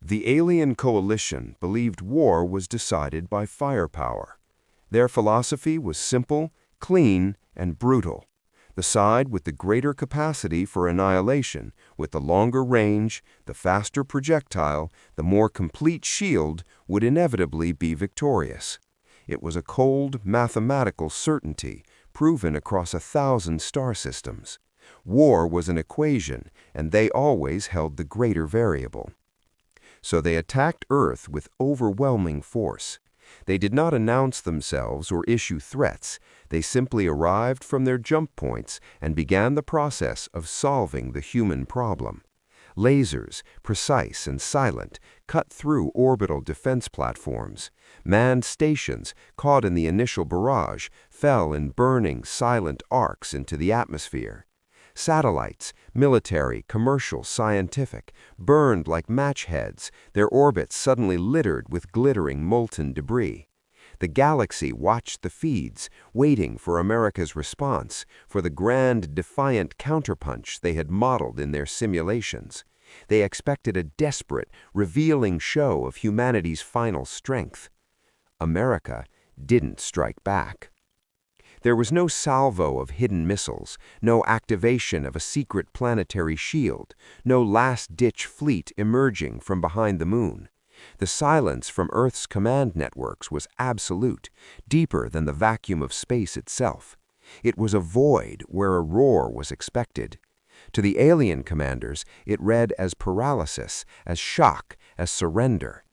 The alien coalition believed war was decided by firepower. Their philosophy was simple, clean, and brutal. The side with the greater capacity for annihilation, with the longer range, the faster projectile, the more complete shield, would inevitably be victorious. It was a cold, mathematical certainty, proven across 1,000 star systems. War was an equation, and they always held the greater variable. So they attacked Earth with overwhelming force. They did not announce themselves or issue threats. They simply arrived from their jump points and began the process of solving the human problem. Lasers, precise and silent, cut through orbital defense platforms. Manned stations, caught in the initial barrage, fell in burning, silent arcs into the atmosphere. Satellites, military, commercial, scientific, burned like match heads, their orbits suddenly littered with glittering molten debris. The galaxy watched the feeds, waiting for America's response, for the grand, defiant counterpunch they had modeled in their simulations. They expected a desperate, revealing show of humanity's final strength. America didn't strike back. There was no salvo of hidden missiles, no activation of a secret planetary shield, no last-ditch fleet emerging from behind the moon. The silence from Earth's command networks was absolute, deeper than the vacuum of space itself. It was a void where a roar was expected. To the alien commanders, it read as paralysis, as shock, as surrender.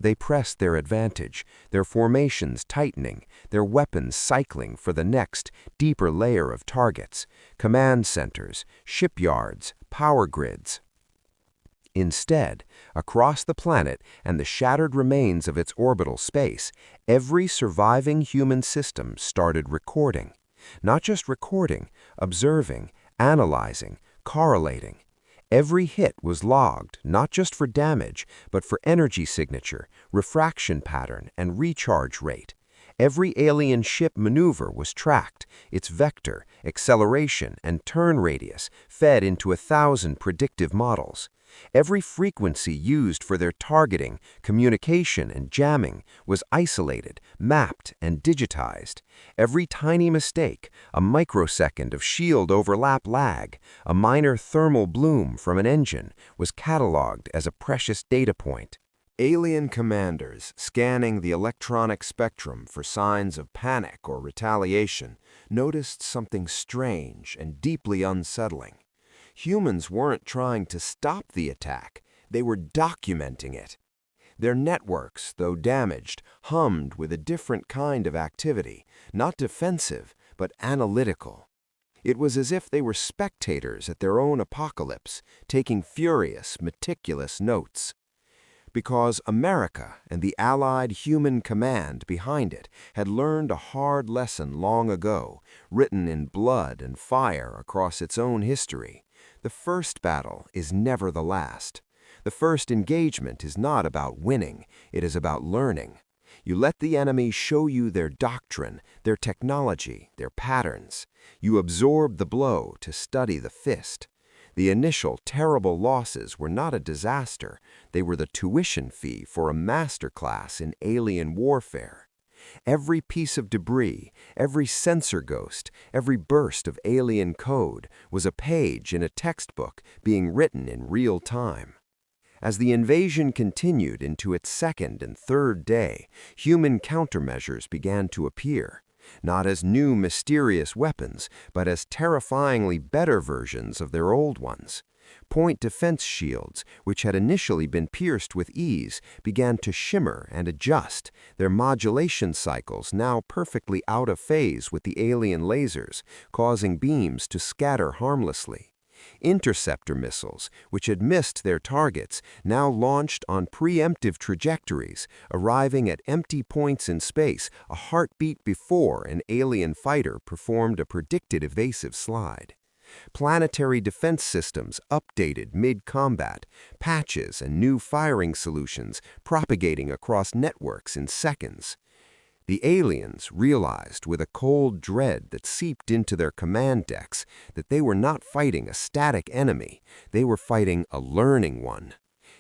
They pressed their advantage, their formations tightening, their weapons cycling for the next, deeper layer of targets, command centers, shipyards, power grids. Instead, across the planet and the shattered remains of its orbital space, every surviving human system started recording. Not just recording, observing, analyzing, correlating. Every hit was logged, not just for damage, but for energy signature, refraction pattern, and recharge rate. Every alien ship maneuver was tracked, its vector, acceleration, and turn radius fed into 1,000 predictive models. Every frequency used for their targeting, communication, and jamming was isolated, mapped, and digitized. Every tiny mistake, a microsecond of shield overlap lag, a minor thermal bloom from an engine, was cataloged as a precious data point. Alien commanders, scanning the electronic spectrum for signs of panic or retaliation, noticed something strange and deeply unsettling. Humans weren't trying to stop the attack, they were documenting it. Their networks, though damaged, hummed with a different kind of activity, not defensive, but analytical. It was as if they were spectators at their own apocalypse, taking furious, meticulous notes. Because America and the Allied human command behind it had learned a hard lesson long ago, written in blood and fire across its own history. The first battle is never the last. The first engagement is not about winning, it is about learning. You let the enemy show you their doctrine, their technology, their patterns. You absorb the blow to study the fist. The initial terrible losses were not a disaster, they were the tuition fee for a masterclass in alien warfare. Every piece of debris, every sensor ghost, every burst of alien code was a page in a textbook being written in real time. As the invasion continued into its second and third day, human countermeasures began to appear, not as new mysterious weapons, but as terrifyingly better versions of their old ones. Point defense shields, which had initially been pierced with ease, began to shimmer and adjust, their modulation cycles now perfectly out of phase with the alien lasers, causing beams to scatter harmlessly. Interceptor missiles, which had missed their targets, now launched on preemptive trajectories, arriving at empty points in space a heartbeat before an alien fighter performed a predicted evasive slide. Planetary defense systems updated mid-combat, patches and new firing solutions propagating across networks in seconds. The aliens realized with a cold dread that seeped into their command decks that they were not fighting a static enemy, they were fighting a learning one.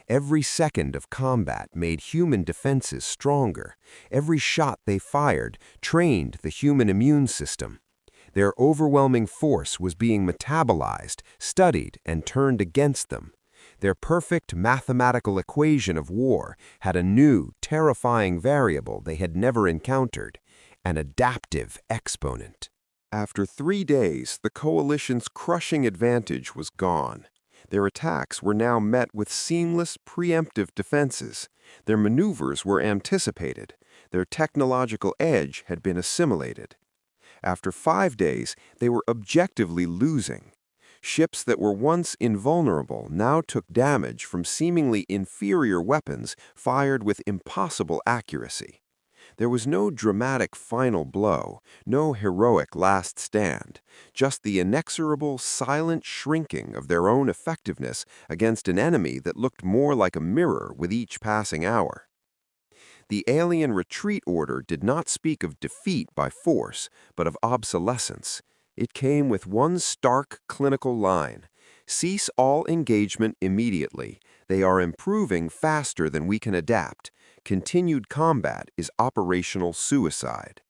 Every second of combat made human defenses stronger. Every shot they fired trained the human immune system. Their overwhelming force was being metabolized, studied, and turned against them. Their perfect mathematical equation of war had a new, terrifying variable they had never encountered: an adaptive exponent. After 3 days, the coalition's crushing advantage was gone. Their attacks were now met with seamless, preemptive defenses. Their maneuvers were anticipated. Their technological edge had been assimilated. After 5 days, they were objectively losing. Ships that were once invulnerable now took damage from seemingly inferior weapons fired with impossible accuracy. There was no dramatic final blow, no heroic last stand, just the inexorable, silent shrinking of their own effectiveness against an enemy that looked more like a mirror with each passing hour. The alien retreat order did not speak of defeat by force, but of obsolescence. It came with one stark clinical line: cease all engagement immediately. They are improving faster than we can adapt. Continued combat is operational suicide.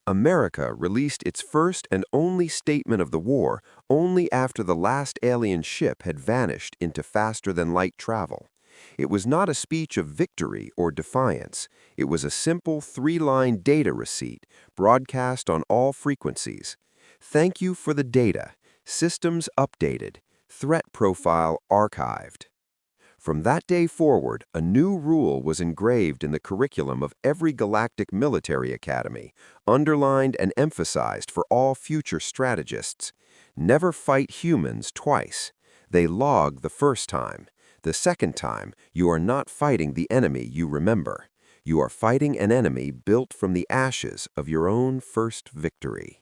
America released its first and only statement of the war only after the last alien ship had vanished into faster-than-light travel. It was not a speech of victory or defiance. It was a simple 3-line data receipt broadcast on all frequencies. Thank you for the data. Systems updated. Threat profile archived. From that day forward, a new rule was engraved in the curriculum of every galactic military academy, underlined and emphasized for all future strategists. Never fight humans twice. They log the first time. The second time, you are not fighting the enemy you remember. You are fighting an enemy built from the ashes of your own first victory.